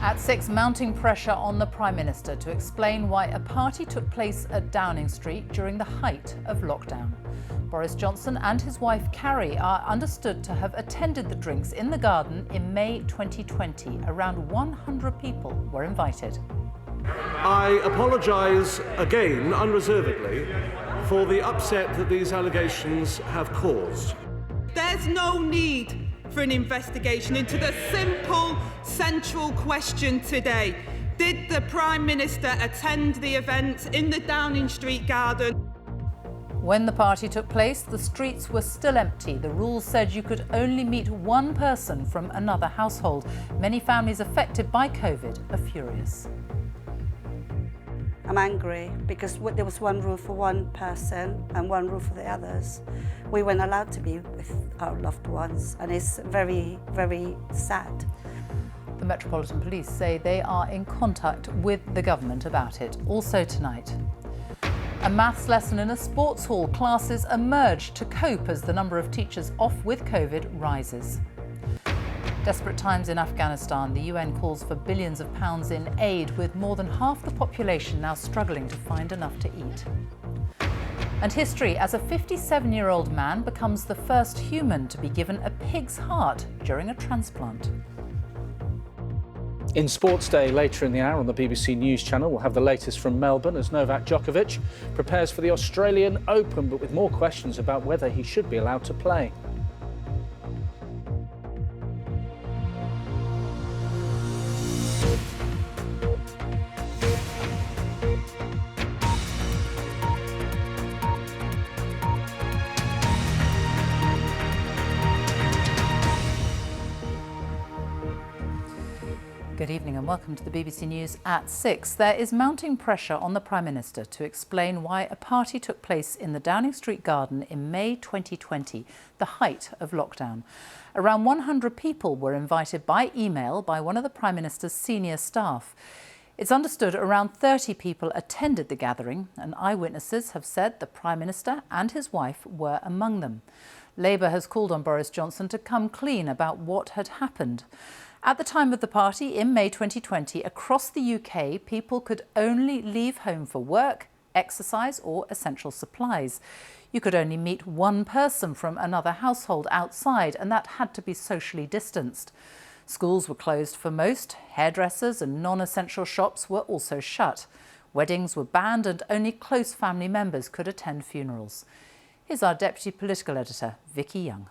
At 6, mounting pressure on the Prime Minister to explain why a party took place at Downing Street during the height of lockdown. Boris Johnson and his wife Carrie are understood to have attended the drinks in the garden in May 2020. Around 100 people were invited. I apologise again, unreservedly, for the upset that these allegations have caused. There's no need for an investigation into the simple, central question today. Did the Prime Minister attend the event in the Downing Street garden? When the party took place, the streets were still empty. The rules said you could only meet one person from another household. Many families affected by COVID are furious. I'm angry because there was one rule for one person and one rule for the others. We weren't allowed to be with our loved ones, and it's very, very sad. The Metropolitan Police say they are in contact with the government about it. Also tonight, a maths lesson in a sports hall. Classes emerge to cope as the number of teachers off with COVID rises. Desperate times in Afghanistan. The UN calls for billions of pounds in aid, with more than half the population now struggling to find enough to eat. And history, as a 57-year-old man becomes the first human to be given a pig's heart during a transplant. In Sports Day later in the hour on the BBC News Channel, we'll have the latest from Melbourne as Novak Djokovic prepares for the Australian Open, but with more questions about whether he should be allowed to play. Good evening and welcome to the BBC News at 6. There is mounting pressure on the Prime Minister to explain why a party took place in the Downing Street garden in May 2020, the height of lockdown. Around 100 people were invited by email by one of the Prime Minister's senior staff. It's understood around 30 people attended the gathering, and eyewitnesses have said the Prime Minister and his wife were among them. Labour has called on Boris Johnson to come clean about what had happened. At the time of the party in May 2020, across the UK, people could only leave home for work, exercise or essential supplies. You could only meet one person from another household outside, and that had to be socially distanced. Schools were closed for most. Hairdressers and non-essential shops were also shut. Weddings were banned and only close family members could attend funerals. Here's our Deputy Political Editor, Vicky Young.